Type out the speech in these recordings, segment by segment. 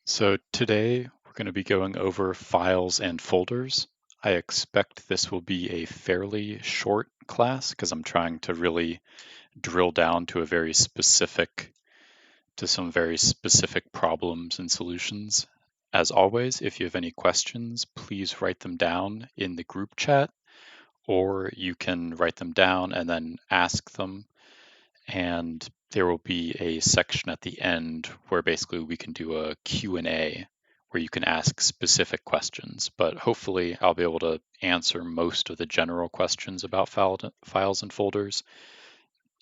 So today we're going to be going over files and folders. I expect this will be a fairly short class because I'm trying to really drill down to some very specific problems and solutions. As always, if you have any questions, please write them down in the group chat, or you can write them down and then ask them, and there will be a section at the end where basically we can do a Q&A where you can ask specific questions, but hopefully I'll be able to answer most of the general questions about files and folders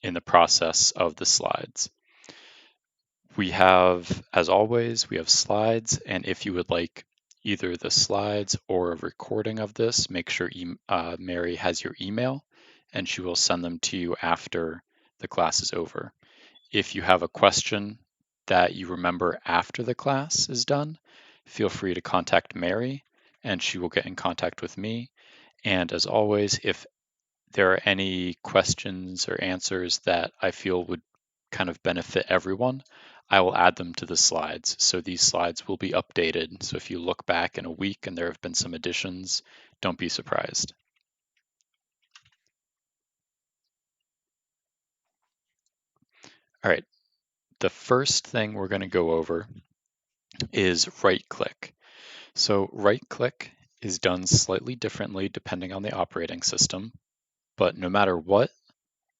in the process of the slides. We have, as always, we have slides, and if you would like either the slides or a recording of this, make sure Mary has your email and she will send them to you after the class is over. If you have a question that you remember after the class is done, feel free to contact Mary and she will get in contact with me. And as always, if there are any questions or answers that I feel would kind of benefit everyone, I will add them to the slides. So these slides will be updated. So if you look back in a week and there have been some additions, don't be surprised. All right, the first thing we're going to go over is right click. So right click is done slightly differently depending on the operating system, but no matter what,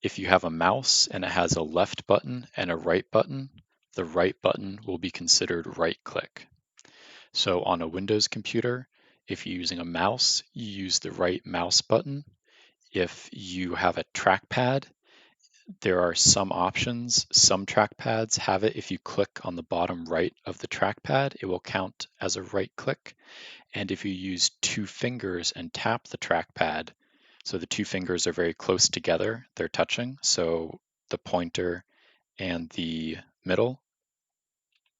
if you have a mouse and it has a left button and a right button, the right button will be considered right click. So on a Windows computer, if you're using a mouse, you use the right mouse button. If you have a trackpad, there are some options. Some trackpads have it. If you click on the bottom right of the trackpad, it will count as a right click. And if you use two fingers and tap the trackpad, so the two fingers are very close together, they're touching, so the pointer and the middle,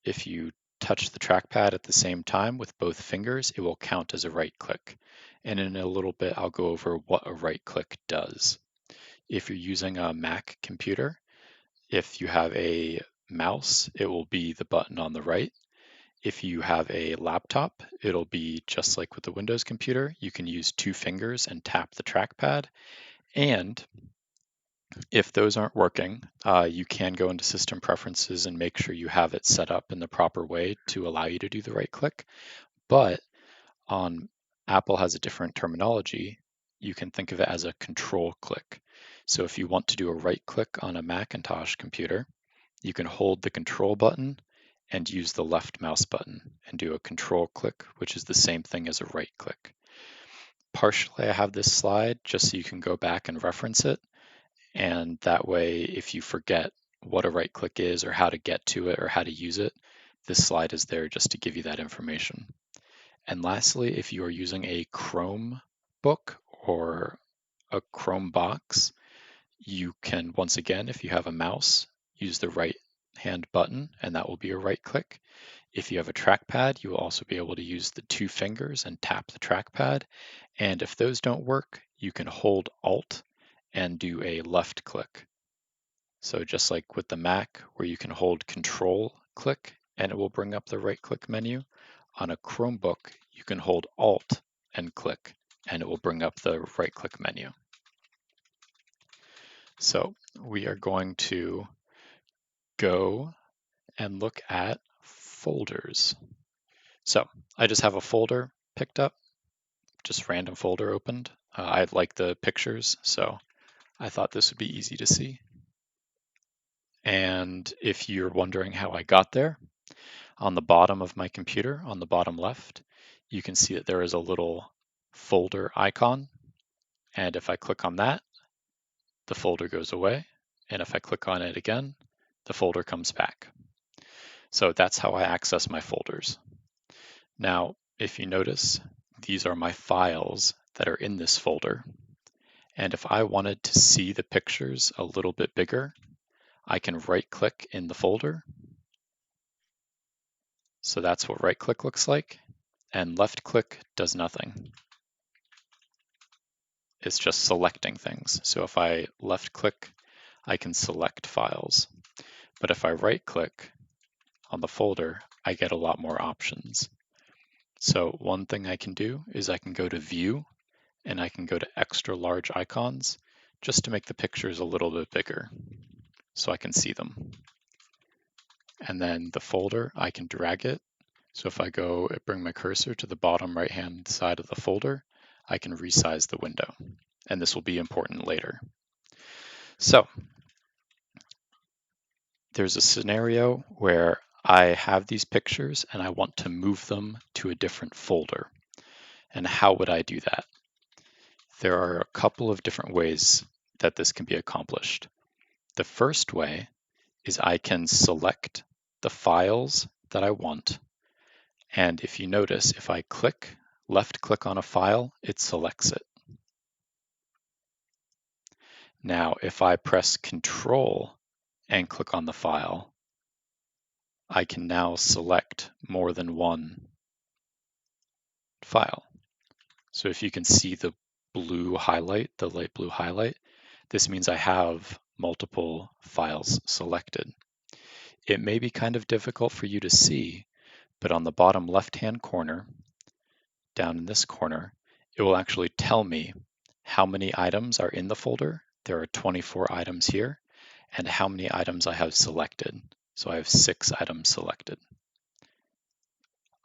if you touch the trackpad at the same time with both fingers, it will count as a right click. And in a little bit, I'll go over what a right click does. If you're using a Mac computer, if you have a mouse, it will be the button on the right. If you have a laptop, it'll be just like with the Windows computer. You can use two fingers and tap the trackpad. And if those aren't working, you can go into system preferences and make sure you have it set up in the proper way to allow you to do the right click. But on Apple has a different terminology. You can think of it as a control click. So if you want to do a right click on a Macintosh computer, you can hold the control button and use the left mouse button and do a control click, which is the same thing as a right click. Partially, I have this slide just so you can go back and reference it. And that way, if you forget what a right click is or how to get to it or how to use it, this slide is there just to give you that information. And lastly, if you are using a Chrome book or a Chrome box, you can, once again, if you have a mouse, use the right hand button, and that will be a right click. If you have a trackpad, you will also be able to use the two fingers and tap the trackpad. And if those don't work, you can hold Alt and do a left click. So just like with the Mac, where you can hold Control click and it will bring up the right click menu, on a Chromebook, you can hold Alt and click and it will bring up the right click menu. So we are going to go and look at folders. So I just have a folder picked up, just random folder opened. I like the pictures, so I thought this would be easy to see. And if you're wondering how I got there, on the bottom of my computer, on the bottom left, you can see that there is a little folder icon. And if I click on that, the folder goes away. And if I click on it again, the folder comes back. So that's how I access my folders. Now, if you notice, these are my files that are in this folder. And if I wanted to see the pictures a little bit bigger, I can right click in the folder. So that's what right click looks like. And left click does nothing. It's just selecting things. So if I left click, I can select files. But if I right click on the folder, I get a lot more options. So one thing I can do is I can go to View and I can go to Extra Large Icons just to make the pictures a little bit bigger so I can see them. And then the folder, I can drag it. So if I go bring my cursor to the bottom right-hand side of the folder, I can resize the window. And this will be important later. So there's a scenario where I have these pictures and I want to move them to a different folder. And how would I do that? There are a couple of different ways that this can be accomplished. The first way is I can select the files that I want. And if you notice, if I left click on a file, it selects it. Now, if I press Control and click on the file, I can now select more than one file. So if you can see the blue highlight, the light blue highlight, this means I have multiple files selected. It may be kind of difficult for you to see, but on the bottom left-hand corner, down in this corner, it will actually tell me how many items are in the folder. There are 24 items here, and how many items I have selected. So I have 6 items selected.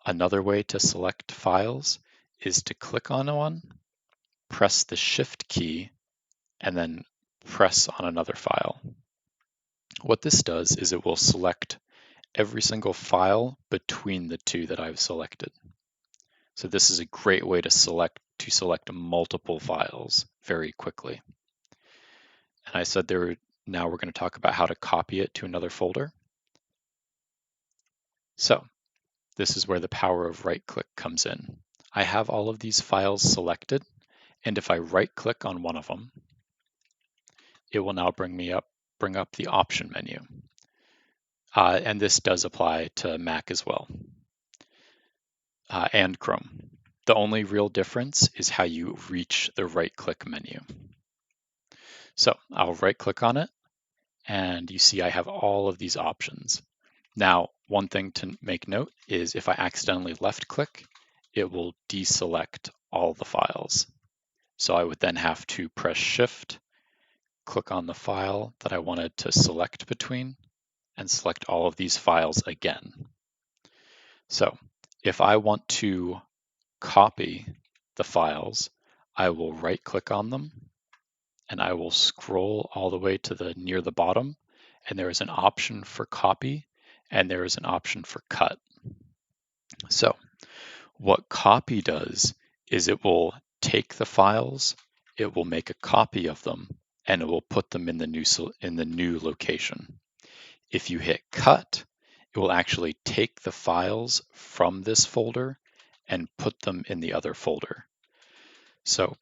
Another way to select files is to click on one, press the Shift key, and then press on another file. What this does is it will select every single file between the two that I've selected. So this is a great way to select multiple files very quickly. And I said now we're going to talk about how to copy it to another folder. So this is where the power of right click comes in. I have all of these files selected, and if I right click on one of them, it will now bring up the option menu. And this does apply to Mac as well, and Chrome. The only real difference is how you reach the right click menu. So I'll right click on it, and you see I have all of these options. Now, one thing to make note is if I accidentally left click, it will deselect all the files. So I would then have to press Shift, click on the file that I wanted to select between, and select all of these files again. So if I want to copy the files, I will right click on them and I will scroll all the way to near the bottom, and there is an option for copy and there is an option for cut. So what copy does is it will take the files, it will make a copy of them, and it will put them in the new location. If you hit cut, it will actually take the files from this folder and put them in the other folder. So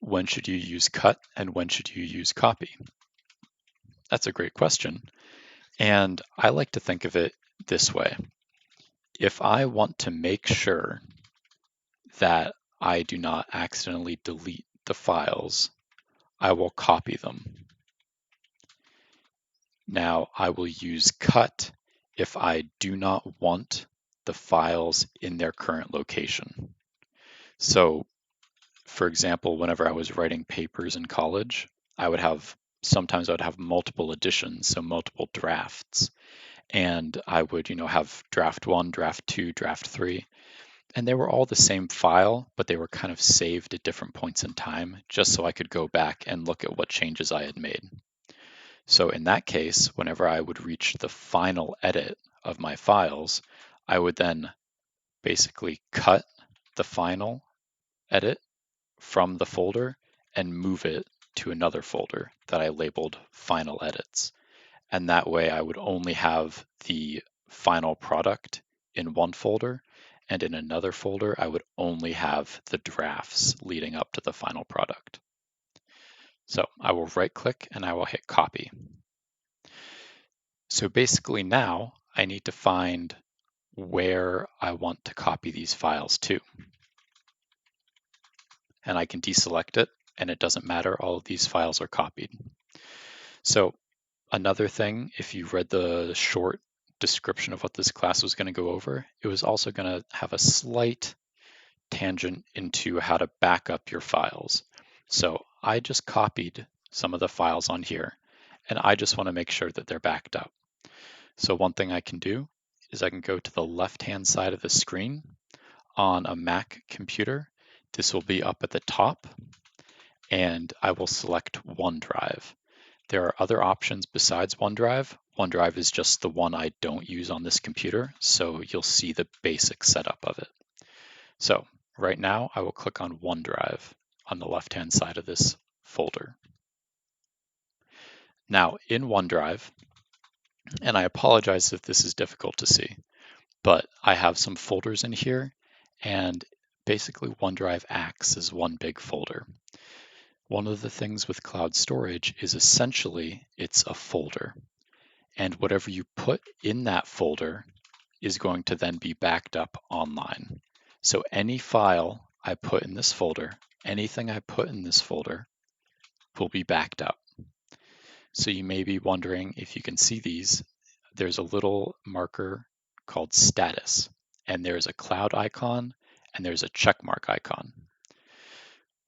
when should you use cut and when should you use copy? That's a great question. And I like to think of it this way. If I want to make sure that I do not accidentally delete the files, I will copy them. Now I will use cut if I do not want the files in their current location. So for example, whenever I was writing papers in college, sometimes I would have multiple editions, so multiple drafts. And I would, have draft 1, draft 2, draft 3. And they were all the same file, but they were kind of saved at different points in time, just so I could go back and look at what changes I had made. So in that case, whenever I would reach the final edit of my files, I would then basically cut the final edit from the folder and move it to another folder that I labeled final edits. And that way I would only have the final product in one folder, and in another folder I would only have the drafts leading up to the final product. So I will right click and I will hit copy. So basically now I need to find where I want to copy these files to. And I can deselect it and it doesn't matter, all of these files are copied. So another thing, if you read the short description of what this class was going to go over, it was also going to have a slight tangent into how to back up your files. So I just copied some of the files on here, and I just want to make sure that they're backed up. So one thing I can do is I can go to the left-hand side of the screen on a Mac computer. This will be up at the top, and I will select OneDrive. There are other options besides OneDrive. OneDrive is just the one I don't use on this computer, so you'll see the basic setup of it. So right now I will click on OneDrive on the left-hand side of this folder. Now in OneDrive, and I apologize if this is difficult to see, but I have some folders in here, and basically OneDrive acts as one big folder. One of the things with cloud storage is essentially it's a folder, and whatever you put in that folder is going to then be backed up online. So any file I put in this folder, anything I put in this folder will be backed up. So you may be wondering if you can see these. There's a little marker called status, and there's a cloud icon, and there's a check mark icon.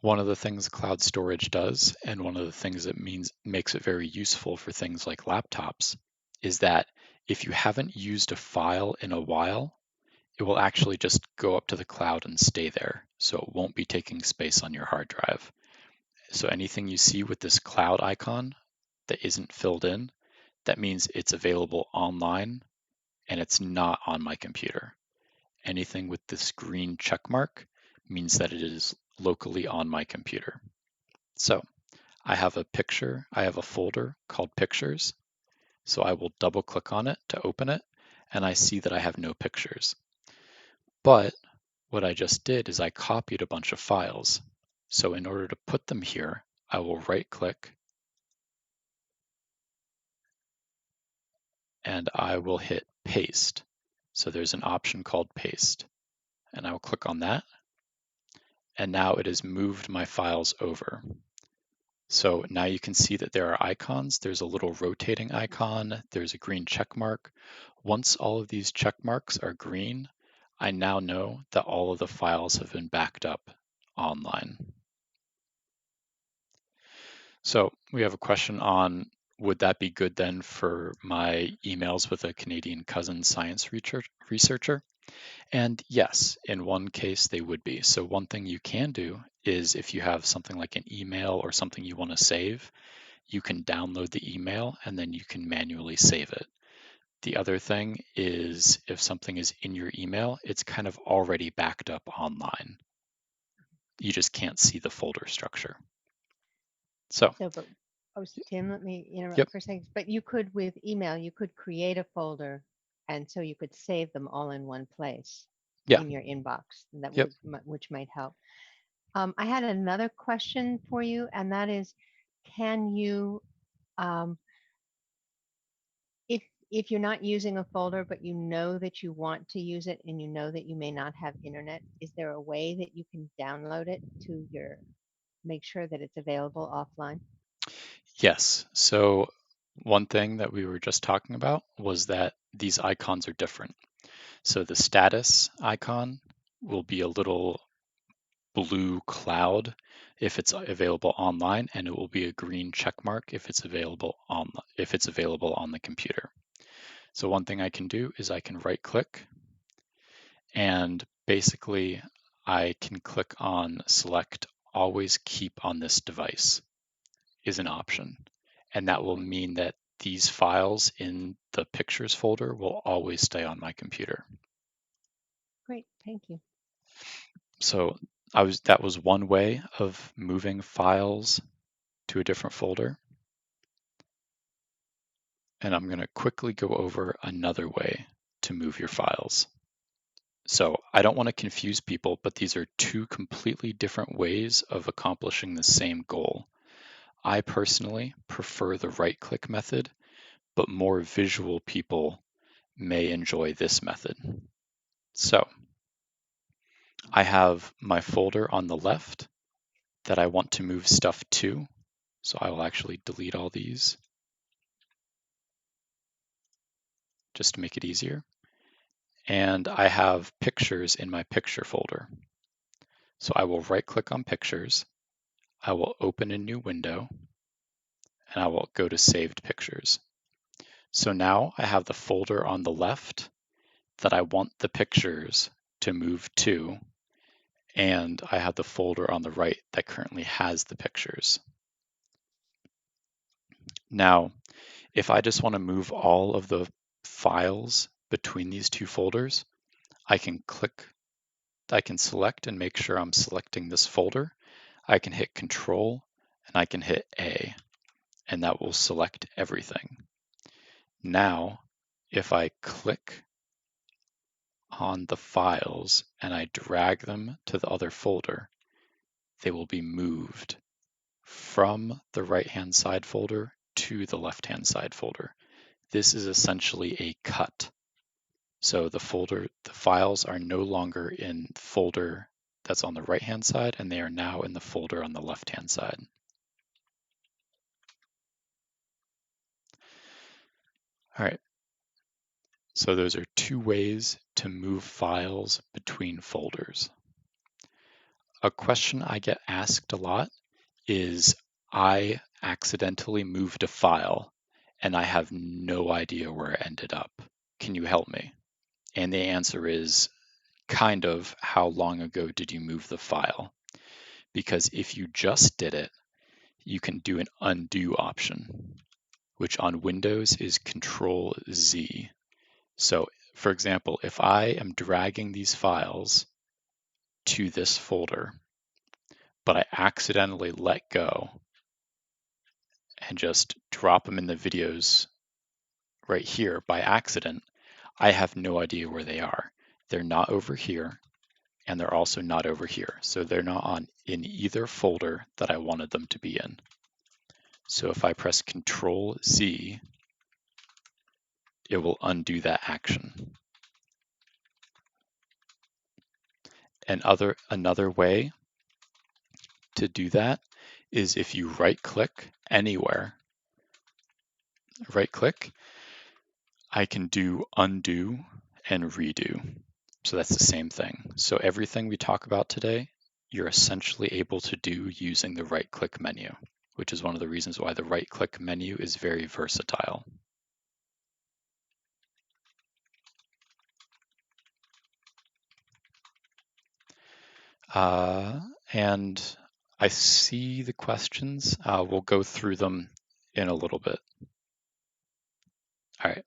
One of the things cloud storage does, and one of the things that makes it very useful for things like laptops, is that if you haven't used a file in a while, it will actually just go up to the cloud and stay there. So it won't be taking space on your hard drive. So anything you see with this cloud icon that isn't filled in, that means it's available online and it's not on my computer. Anything with this green check mark means that it is locally on my computer. So I have a folder called Pictures. So I will double click on it to open it, and I see that I have no pictures. But what I just did is I copied a bunch of files. So in order to put them here, I will right click and I will hit paste. So there's an option called paste, and I will click on that. And now it has moved my files over. So now you can see that there are icons. There's a little rotating icon. There's a green check mark. Once all of these check marks are green, I now know that all of the files have been backed up online. So we have a question on, would that be good then for my emails with a Canadian cousin science researcher? And yes, in one case they would be. So one thing you can do is if you have something like an email or something you want to save, you can download the email and then you can manually save it. The other thing is if something is in your email, it's kind of already backed up online. You just can't see the folder structure. So, Tim, let me interrupt yep, for a second. But you could, with email, you could create a folder, and so you could save them all in one place yeah, in your inbox. That yep. would, which might help. I had another question for you, and that is, can you, um, if you're not using a folder, but you know that you want to use it, and you know that you may not have internet, is there a way that you can download it to make sure that it's available offline? Yes. So one thing that we were just talking about was that these icons are different. So the status icon will be a little blue cloud if it's available online, and it will be a green check mark if it's available on the computer. So one thing I can do is I can right click, and basically I can click on select always keep on this device is an option. And that will mean that these files in the pictures folder will always stay on my computer. Great, thank you. So that was one way of moving files to a different folder. And I'm going to quickly go over another way to move your files. So I don't want to confuse people, but these are two completely different ways of accomplishing the same goal. I personally prefer the right-click method, but more visual people may enjoy this method. So I have my folder on the left that I want to move stuff to. So I will actually delete all these. just to make it easier. And I have pictures in my picture folder. So I will right click on pictures, I will open a new window, and I will go to saved pictures. So now I have the folder on the left that I want the pictures to move to, and I have the folder on the right that currently has the pictures. Now, if I just want to move all of the files between these two folders, I can select and make sure I'm selecting this folder. I can hit Control and I can hit A, and that will select everything. Now, if I click on the files and I drag them to the other folder, they will be moved from the right-hand side folder to the left-hand side folder. This is essentially a cut. So the files are no longer in the folder that's on the right-hand side, and they are now in the folder on the left-hand side. All right, so those are two ways to move files between folders. A question I get asked a lot is, I accidentally moved a file and I have no idea where it ended up. Can you help me? And the answer is, kind of, how long ago did you move the file? Because if you just did it, you can do an undo option, which on Windows is Control Z. So for example, if I am dragging these files to this folder, but I accidentally let go and just drop them in the videos right here by accident, I have no idea where they are. They're not over here, and they're also not over here. So they're not in either folder that I wanted them to be in. So if I press Control Z, it will undo that action. And another way to do that is if you right click anywhere, right click, I can do undo and redo. So that's the same thing. So everything we talk about today, you're essentially able to do using the right click menu, which is one of the reasons why the right click menu is very versatile. And I see the questions. We'll go through them in a little bit. All right,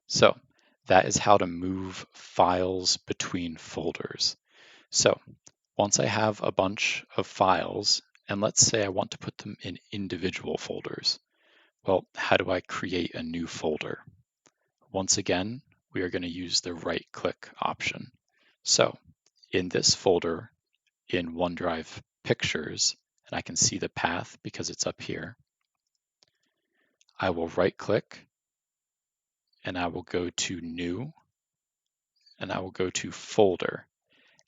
so that is how to move files between folders. So once I have a bunch of files, and let's say I want to put them in individual folders, well, how do I create a new folder? Once again, we are going to use the right click option. So in this folder in OneDrive Pictures, and I can see the path because it's up here, I will right click and I will go to New, and I will go to Folder,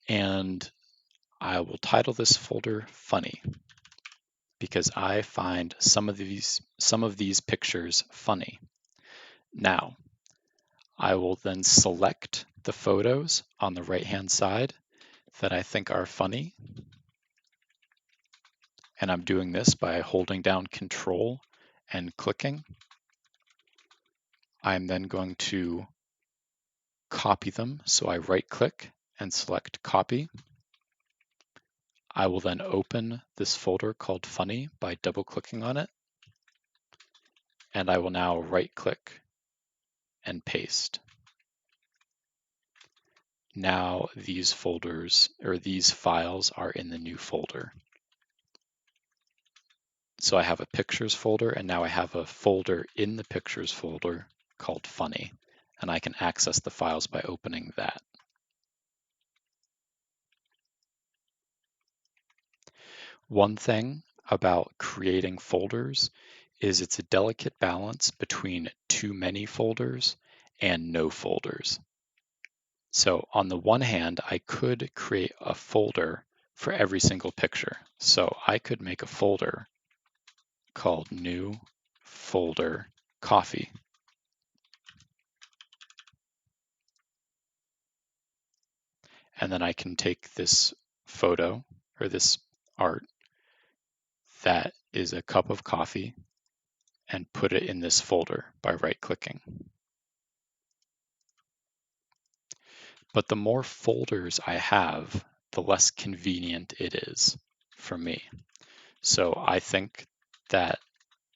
and I will title this folder Funny because I find some of these pictures funny. Now, I will then select the photos on the right-hand side that I think are funny. And I'm doing this by holding down Control and clicking. I'm then going to copy them. So I right click and select copy. I will then open this folder called Funny by double clicking on it. And I will now right click and paste. Now these folders, or these files, are in the new folder. So I have a pictures folder, and now I have a folder in the pictures folder called Funny, and I can access the files by opening that. One thing about creating folders is it's a delicate balance between too many folders and no folders. So on the one hand, I could create a folder for every single picture. So I could make a folder called New Folder Coffee. And then I can take this photo or this art that is a cup of coffee and put it in this folder by right-clicking. But the more folders I have, the less convenient it is for me. So I think that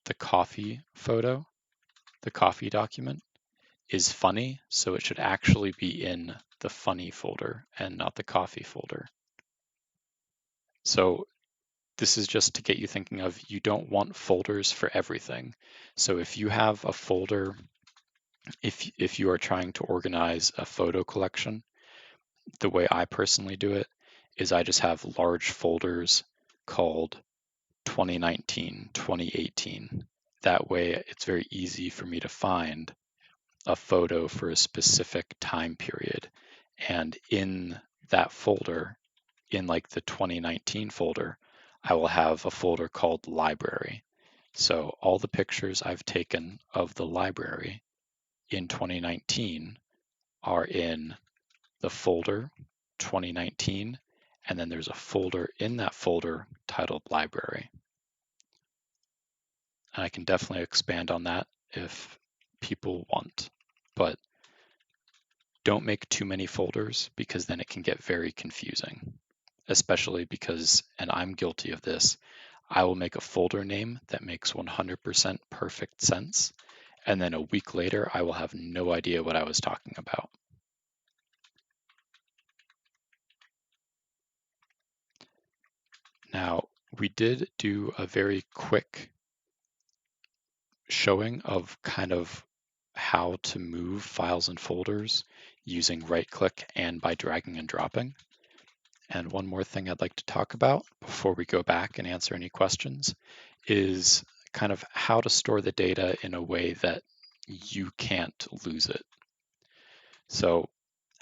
the coffee photo, the coffee document, is funny, so it should actually be in the funny folder and not the coffee folder. So this is just to get you thinking of, you don't want folders for everything. So if you have a folder, if you are trying to organize a photo collection, the way I personally do it is I just have large folders called 2019, 2018. That way it's very easy for me to find a photo for a specific time period. And in that folder, in like the 2019 folder, I will have a folder called library. So all the pictures I've taken of the library in 2019 are in the folder 2019, and then there's a folder in that folder titled library. And I can definitely expand on that if people want, but don't make too many folders because then it can get very confusing, especially because, and I'm guilty of this, I will make a folder name that makes 100% perfect sense, and then a week later, I will have no idea what I was talking about. Now, we did do a very quick showing of kind of how to move files and folders using right-click and by dragging and dropping. And one more thing I'd like to talk about before we go back and answer any questions is kind of how to store the data in a way that you can't lose it. So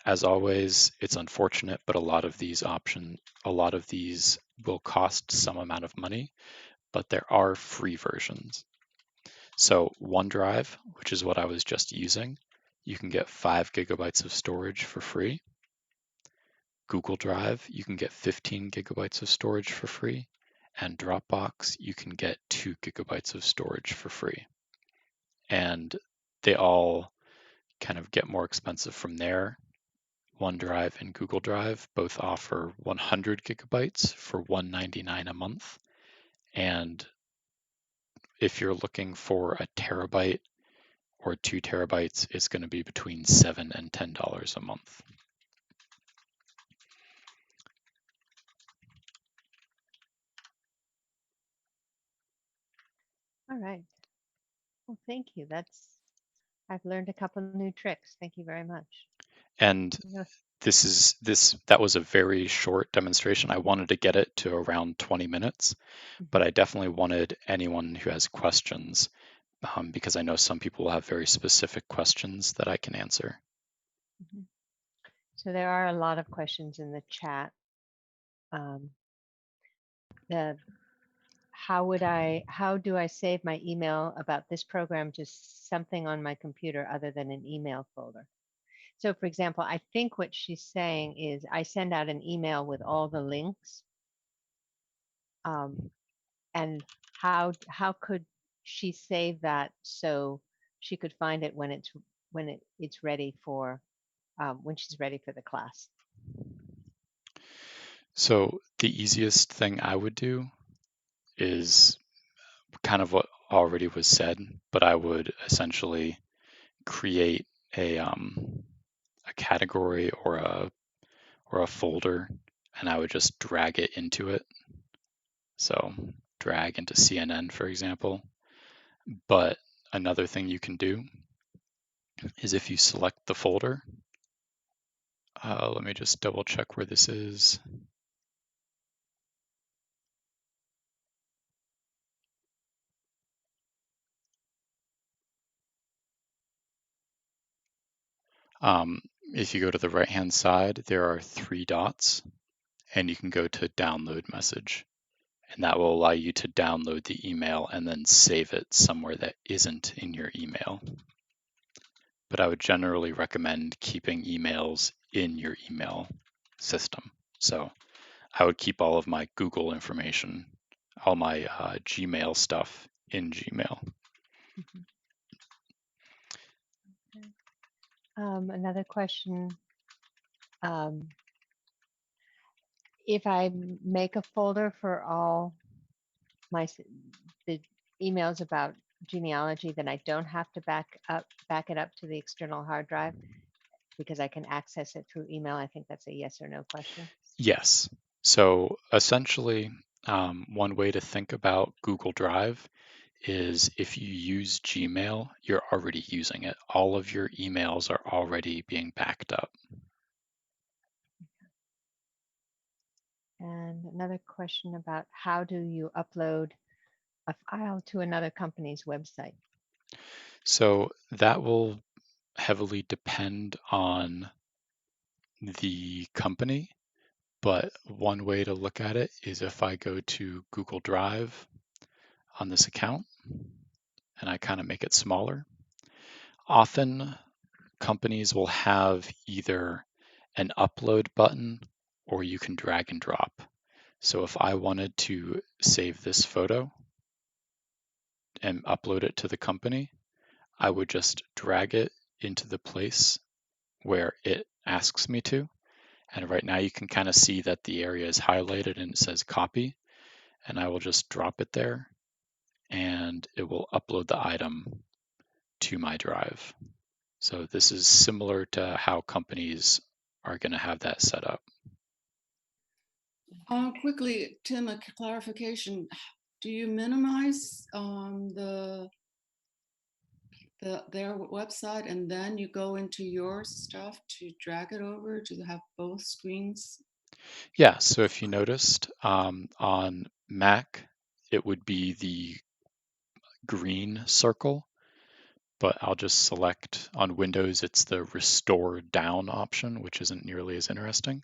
as always, it's unfortunate, but a lot of these will cost some amount of money, but there are free versions. So OneDrive, which is what I was just using, you can get 5 gigabytes of storage for free. Google Drive, you can get 15 gigabytes of storage for free. And Dropbox, you can get 2 gigabytes of storage for free. And they all kind of get more expensive from there. OneDrive and Google Drive both offer 100 gigabytes for $199 a month. And if you're looking for a terabyte or 2 terabytes, it's going to be between $7 and $10 a month. All right. Well, thank you. I've learned a couple of new tricks. Thank you very much. And Yeah. that was a very short demonstration. I wanted to get it to around 20 minutes, but Mhm, I definitely wanted anyone who has questions, because I know some people will have very specific questions that I can answer. mhm. So there are a lot of questions in the chat. Um, the how do I save my email about this program to something on my computer other than an email folder? So for example, I think what she's saying is I send out an email with all the links, um, and how could she save that so she could find it when it's ready for when she's ready for the class? So the easiest thing I would do is kind of what already was said, but I would essentially create a category or a folder, and I would just drag it into it. So drag into CNN, for example. But another thing you can do is if you select the folder, let me just double check where this is. If you go to the right-hand side, there are 3 dots, and you can go to download message. And that will allow you to download the email and then save it somewhere that isn't in your email. But I would generally recommend keeping emails in your email system. So I would keep all of my Google information, all my Gmail stuff in Gmail. Mhm. Okay. Another question. Um, if I make a folder for all the emails about genealogy, then I don't have to back it up to the external hard drive because I can access it through email. I think that's a yes or no question. Yes. So essentially, one way to think about Google Drive is if you use Gmail, you're already using it. All of your emails are already being backed up. And another question about how do you upload a file to another company's website? So that will heavily depend on the company, but one way to look at it is if I go to Google Drive on this account and I kind of make it smaller, often companies will have either an upload button or you can drag and drop. So if I wanted to save this photo and upload it to the company, I would just drag it into the place where it asks me to. And right now you can kind of see that the area is highlighted and it says copy. And I will just drop it there and it will upload the item to my drive. So this is similar to how companies are going to have that set up. Quickly, Tim, a clarification. Do you minimize their website and then you go into your stuff to drag it over to have both screens? Yeah, so if you noticed on Mac, it would be the green circle, but I'll just select on Windows, it's the restore down option, which isn't nearly as interesting,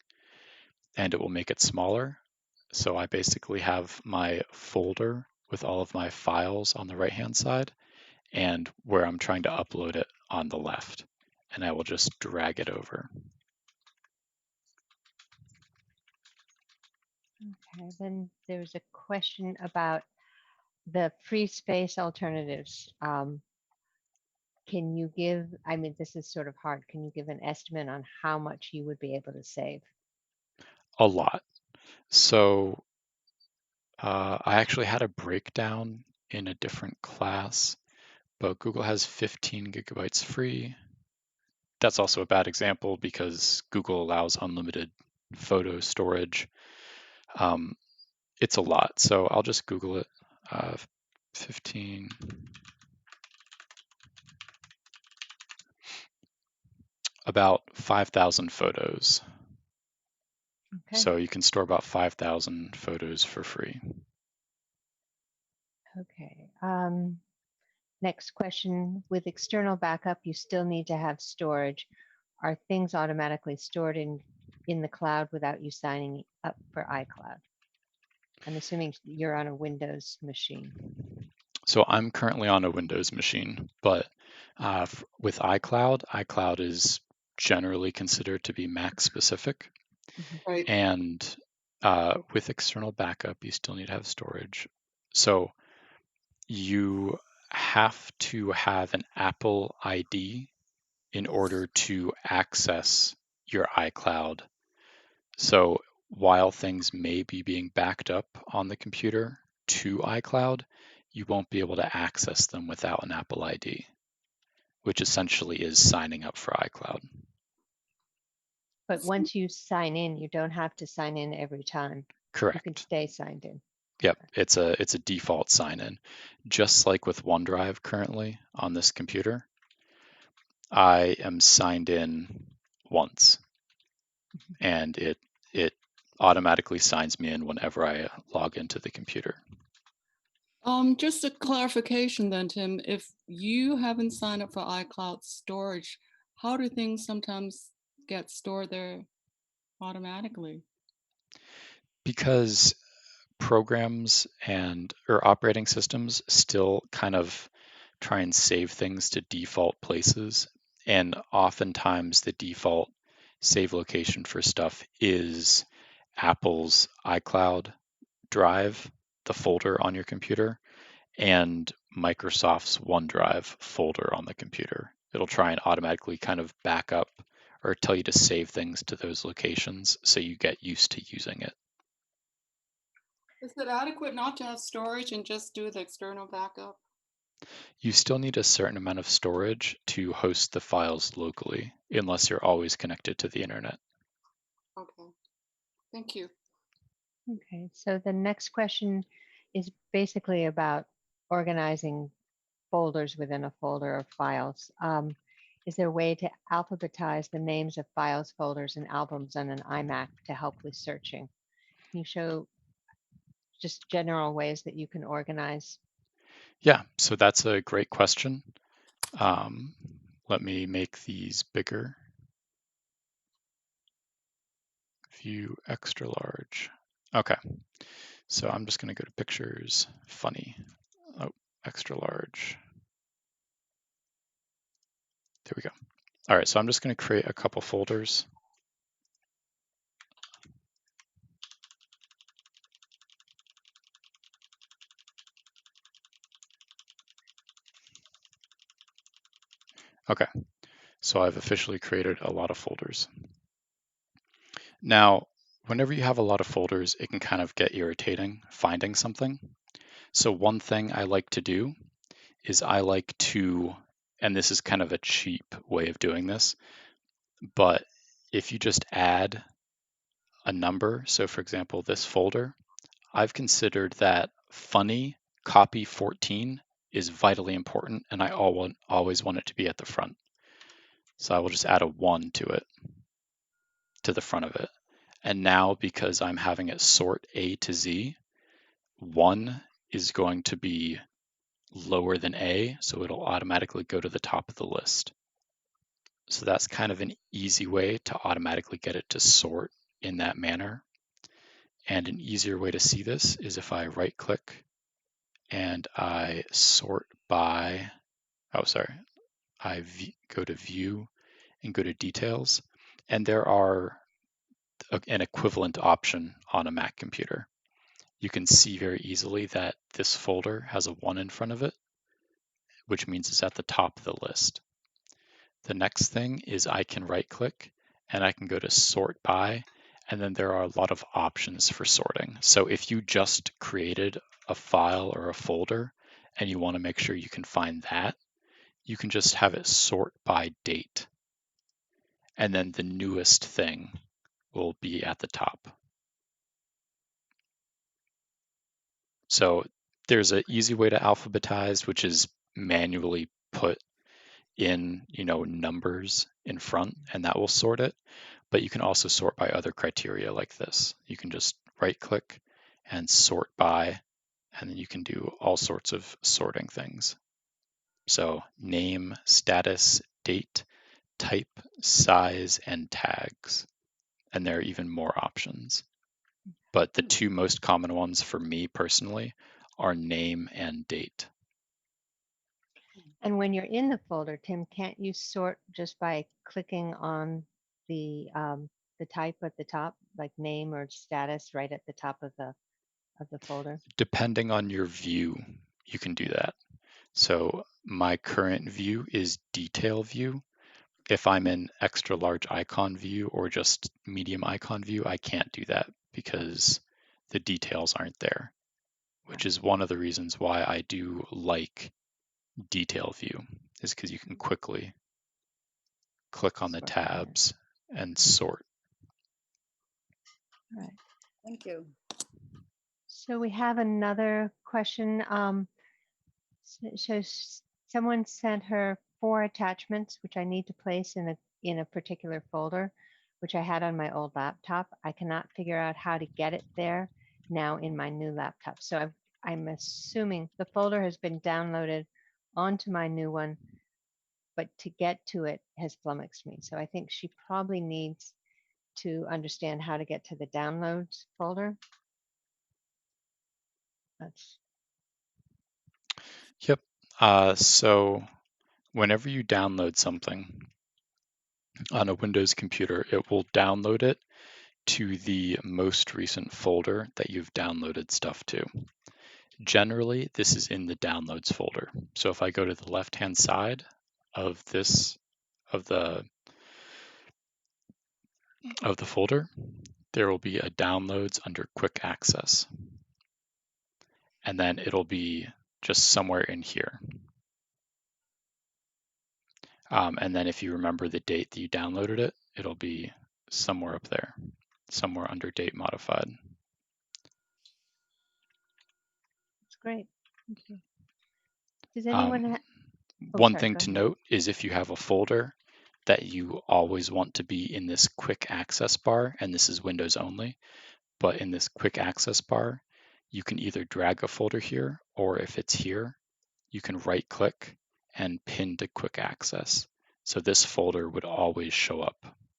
and it will make it smaller. So I basically have my folder with all of my files on the right-hand side and where I'm trying to upload it on the left. And I will just drag it over. Okay, then there's a question about the free space alternatives. Can you give, I mean, this is sort of hard. Can you give an estimate on how much you would be able to save? A lot. So I actually had a breakdown in a different class, but Google has 15 gigabytes free. That's also a bad example because Google allows unlimited photo storage. Um, it's a lot, so I'll just Google it. 15, about 5,000 photos. Okay. So you can store about 5,000 photos for free. Okay. Next question. With external backup, you still need to have storage. Are things automatically stored in the cloud without you signing up for iCloud? I'm assuming you're on a Windows machine. So I'm currently on a Windows machine, but with iCloud, iCloud is generally considered to be Mac specific. Mhm. Right. And with external backup, you still need to have storage. So you have to have an Apple ID in order to access your iCloud. So while things may be being backed up on the computer to iCloud, you won't be able to access them without an Apple ID, which essentially is signing up for iCloud. But once you sign in, you don't have to sign in every time. You can Correct. stay signed in. Yep, Okay. it's a default sign-in. Just like with OneDrive currently on this computer, I am signed in once, and it automatically signs me in whenever I log into the computer. Just a clarification then, Tim. If you haven't signed up for iCloud storage, how do things sometimes get stored there automatically? Because programs and or operating systems still kind of try and save things to default places, and oftentimes the default save location for stuff is Apple's iCloud drive, the folder on your computer, and Microsoft's OneDrive folder on the computer. It'll try and automatically kind of back up or tell you to save things to those locations so you get used to using it. Is it adequate not to have storage and just do the external backup? You still need a certain amount of storage to host the files locally, unless you're always connected to the internet. Okay, thank you. Okay, so the next question is basically about organizing folders within a folder of files. Is there a way to alphabetize the names of files, folders, and albums on an iMac to help with searching? Can you show just general ways that you can organize? Yeah, so that's a great question. Let me make these bigger. View extra large. Okay, so I'm just going to go to pictures, funny. Oh, extra large. There we go. All right, so I'm just going to create a couple folders. Okay, so I've officially created a lot of folders. Now, whenever you have a lot of folders, it can kind of get irritating finding something. So one thing I like to do is I like to, and this is kind of a cheap way of doing this, but if you just add a number, so for example, this folder, I've considered that funny copy 14 is vitally important and I always want it to be at the front. So I will just add a 1 to it, to the front of it. And now because I'm having it sort A to Z, 1 is going to be lower than A, so it'll automatically go to the top of the list. So that's kind of an easy way to automatically get it to sort in that manner. And an easier way to see this is if I right click and I sort by, go to view and go to details. And there are an equivalent option on a Mac computer. You can see very easily that this folder has a 1 in front of it, which means it's at the top of the list. The next thing is I can right click and I can go to sort by, and then there are a lot of options for sorting. So if you just created a file or a folder and you want to make sure you can find that, you can just have it sort by date. And then the newest thing will be at the top. So there's an easy way to alphabetize, which is manually put in, numbers in front, and that will sort it. But you can also sort by other criteria like this. You can just right click and sort by, and then you can do all sorts of sorting things. So name, status, date, type, size, and tags. And there are even more options. But the two most common ones for me personally are name and date. And when you're in the folder, Tim, can't you sort just by clicking on the type at the top, like name or status, right at the top of the folder? Depending on your view, you can do that. So my current view is detail view. If I'm in extra large icon view or just medium icon view, I can't do that because the details aren't there, which is one of the reasons why I do like detail view, is because you can quickly click on the Sort by it. tabs and sort. All right. Thank you. So we have another question. So someone sent her 4 attachments, which I need to place in a particular folder, which I had on my old laptop. I cannot figure out how to get it there now in my new laptop. So I'm assuming the folder has been downloaded onto my new one, but to get to it has flummoxed me. So I think she probably needs to understand how to get to the downloads folder. That's Yep. So whenever you download something, on a Windows computer, it will download it to the most recent folder that you've downloaded stuff to. Generally, this is in the downloads folder. So if I go to the left-hand side of this of the folder, there will be a downloads under quick access. And then it'll be just somewhere in here. And then if you remember the date that you downloaded it, it'll be somewhere up there, somewhere under date modified. That's great. Thank you. Does anyone One sorry, thing go to ahead. note is if you have a folder that you always want to be in this quick access bar, and this is Windows only, but in this quick access bar, you can either drag a folder here, or if it's here, you can right click and pin to quick access. So this folder would always show up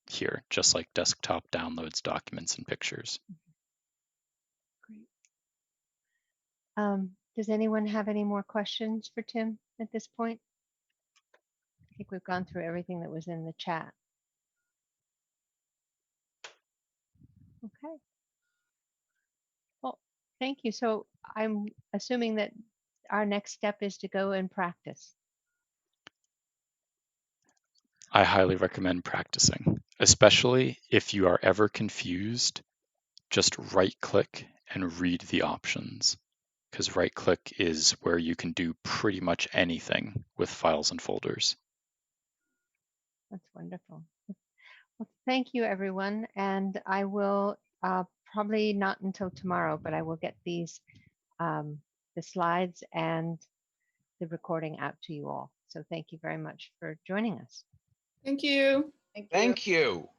here, just like desktop downloads, documents, and pictures. Great. Does anyone have any more questions for Tim at this point? I think we've gone through everything that was in the chat. Okay. Well, thank you. So I'm assuming that our next step is to go and practice. I highly recommend practicing, especially if you are ever confused, just right click and read the options, because right click is where you can do pretty much anything with files and folders. That's wonderful. Well, thank you, everyone. And I will probably not until tomorrow, but I will get these, the slides and the recording out to you all. So thank you very much for joining us. Thank you. Thank you.